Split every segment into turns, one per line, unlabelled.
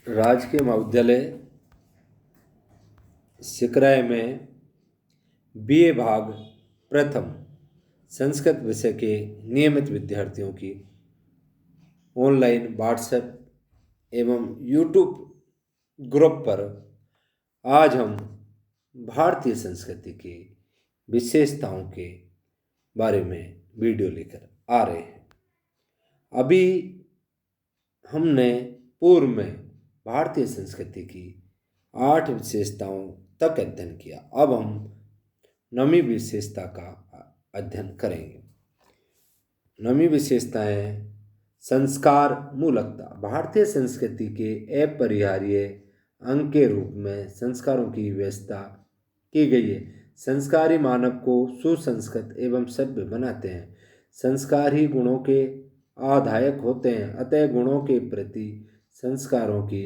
राजकीय महाविद्यालय सिकराय में बीए भाग प्रथम संस्कृत विषय के नियमित विद्यार्थियों की ऑनलाइन व्हाट्सएप एवं यूट्यूब ग्रुप पर आज हम भारतीय संस्कृति की विशेषताओं के बारे में वीडियो लेकर आ रहे हैं। अभी हमने पूर्व में भारतीय संस्कृति की 8 विशेषताओं तक अध्ययन किया। अब हम 9वीं विशेषता का अध्ययन करेंगे। 9वीं विशेषता है संस्कार मूलकता। भारतीय संस्कृति के अपरिहार्य अंग के रूप में संस्कारों की व्यवस्था की गई है। संस्कारी मानव को सुसंस्कृत एवं सभ्य बनाते हैं। संस्कार ही गुणों के आधायक होते हैं, अतः गुणों के प्रति संस्कारों की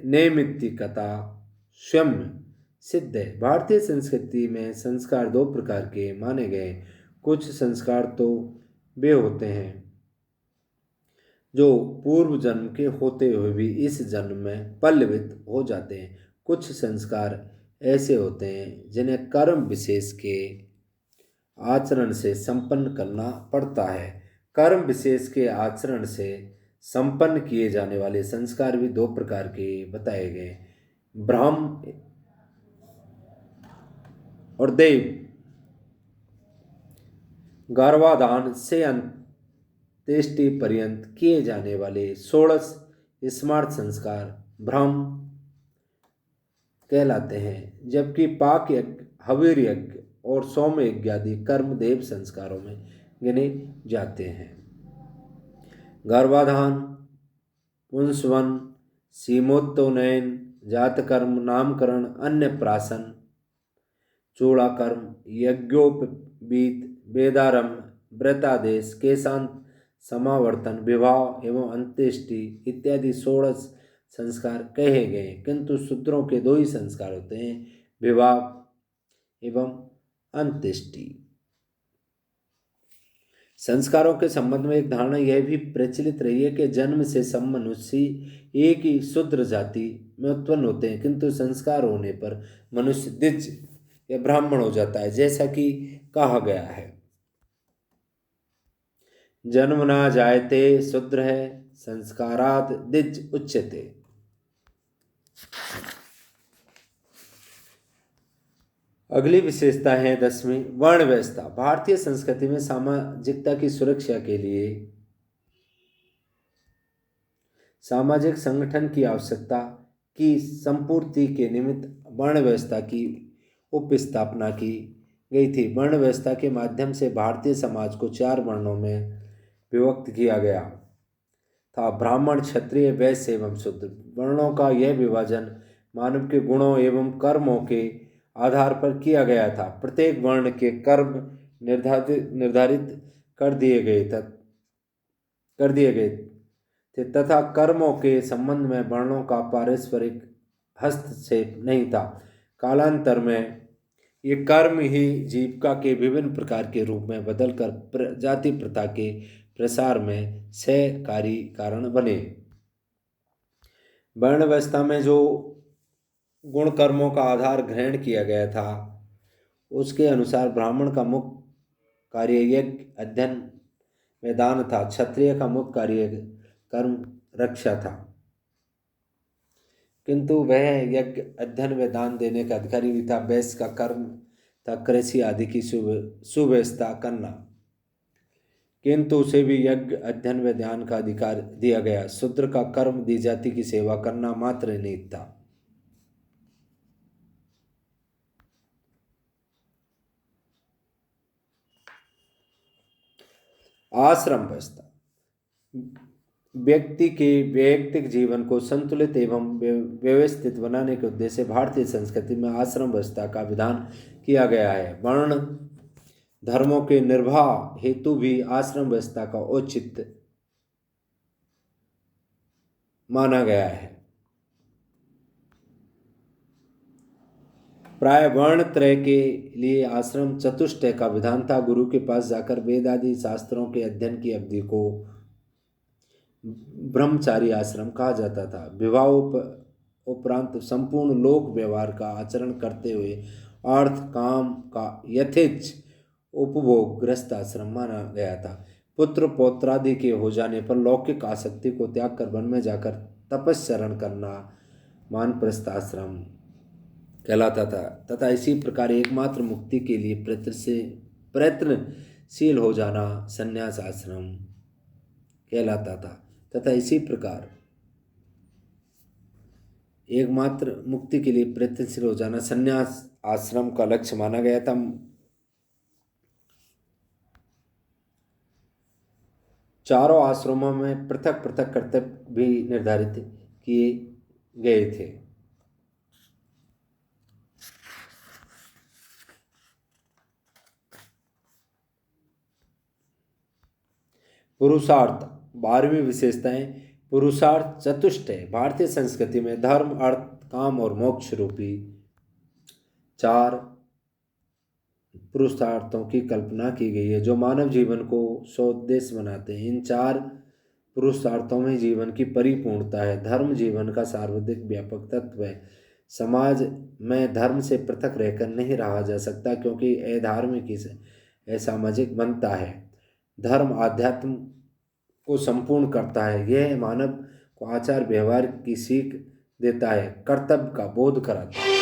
नैमित्तिकता स्वयं सिद्ध है। भारतीय संस्कृति में संस्कार 2 प्रकार के माने गए। कुछ संस्कार तो वे होते हैं जो पूर्व जन्म के होते हुए भी इस जन्म में पल्लवित हो जाते हैं। कुछ संस्कार ऐसे होते हैं जिन्हें कर्म विशेष के आचरण से संपन्न करना पड़ता है। कर्म विशेष के आचरण से संपन्न किए जाने वाले संस्कार भी 2 प्रकार के बताए गए, ब्राह्म और देव। गर्भाधान से अंत्येष्टि पर्यंत किए जाने वाले 16 स्मार्ट संस्कार ब्राह्म कहलाते हैं, जबकि पाक यज्ञ, हविर यज्ञ और सोम यज्ञ आदि कर्म देव संस्कारों में गिने जाते हैं। गर्भाधान, पुंसवन, सीमोत्तोनयन, जातकर्म, नामकरण, अन्नप्राशन, चूड़ाकर्म, यज्ञोपवीत, वेदारंभ, व्रतादेश, केशांत समावर्तन, विवाह एवं अंत्येष्टि इत्यादि 16 संस्कार कहे गए। किंतु शूद्रों के 2 ही संस्कार होते हैं, विवाह एवं अंत्येष्टि। संस्कारों के संबंध में एक धारणा यह भी प्रचलित रही है कि जन्म से सब मनुष्य एक ही शूद्र जाति में उत्पन्न होते हैं, किंतु संस्कार होने पर मनुष्य द्विज या ब्राह्मण हो जाता है, जैसा कि कहा गया है, जन्म ना जायते शूद्र है, संस्कारात् द्विज उच्यते। अगली विशेषता है 10वीं वर्ण व्यवस्था। भारतीय संस्कृति में सामाजिकता की सुरक्षा के लिए सामाजिक संगठन की आवश्यकता की संपूर्ति के निमित्त वर्ण व्यवस्था की उपस्थापना की गई थी। वर्ण व्यवस्था के माध्यम से भारतीय समाज को 4 वर्णों में विभक्त किया गया था, ब्राह्मण, क्षत्रिय, वैश्य एवं शूद्र। वर्णों का यह विभाजन मानव के गुणों एवं कर्मों के आधार पर किया गया था। प्रत्येक वर्ण के कर्म निर्धारित कर दिए गए थे तथा कर्मों के संबंध में वर्णों का पारस्परिक हस्तक्षेप नहीं था। कालांतर में ये कर्म ही जीविका के विभिन्न प्रकार के रूप में बदलकर जाति प्रथा के प्रसार में सहकारी कारण बने। वर्ण व्यवस्था में जो गुण कर्मों का आधार ग्रहण किया गया था, उसके अनुसार ब्राह्मण का मुख्य कार्य यज्ञ, अध्ययन व दान था। क्षत्रिय का मुख्य कार्य कर्म रक्षा था, किंतु वह यज्ञ, अध्ययन व दान देने का अधिकारी भी था। वैश्य का कर्म था कृषि आदि की सुव्यवस्था करना, किंतु उसे भी यज्ञ, अध्ययन व ध्यान का अधिकार दिया गया। शूद्र का कर्म दी जाति की सेवा करना मात्र निहित था। आश्रम व्यवस्था व्यक्ति के वैयक्तिक जीवन को संतुलित एवं व्यवस्थित बनाने के उद्देश्य से भारतीय संस्कृति में आश्रम व्यवस्था का विधान किया गया है। वर्ण धर्मों के निर्वाह हेतु भी आश्रम व्यवस्था का औचित्य माना गया है। प्राय वर्ण त्रय के लिए आश्रम चतुष्टय का विधान था। गुरु के पास जाकर वेद आदि शास्त्रों के अध्ययन की अवधि को ब्रह्मचारी आश्रम कहा जाता था। विवाह उपरांत संपूर्ण लोक व्यवहार का आचरण करते हुए अर्थ काम का यथेच्छ उपभोग ग्रस्त आश्रम माना गया था। पुत्र पौत्रादि के हो जाने पर लौकिक आसक्ति को त्याग कर वन में जाकर तपस्चरण करना वानप्रस्थ आश्रम कहलाता था तथा इसी प्रकार एकमात्र मुक्ति के लिए प्रयत्नशील हो जाना संन्यास आश्रम कहलाता था तथा इसी प्रकार एकमात्र मुक्ति के लिए प्रयत्नशील हो जाना संन्यास आश्रम का लक्ष्य माना गया था। चारों आश्रमों में पृथक पृथक कर्तव्य भी निर्धारित किए गए थे। पुरुषार्थ 12वीं विशेषताएं। पुरुषार्थ चतुष्ट है। भारतीय संस्कृति में धर्म अर्थ काम और मोक्ष रूपी 4 पुरुषार्थों की कल्पना की गई है जो मानव जीवन को सौद्देश्य बनाते हैं। इन 4 पुरुषार्थों में जीवन की परिपूर्णता है। धर्म जीवन का सर्वाधिक व्यापक तत्व है। समाज में धर्म से पृथक रहकर नहीं रहा जा सकता क्योंकि अधार्मिक ही असामाजिक बनता है। धर्म आध्यात्म को संपूर्ण करता है। यह मानव को आचार व्यवहार की सीख देता है, कर्तव्य का बोध कराता है।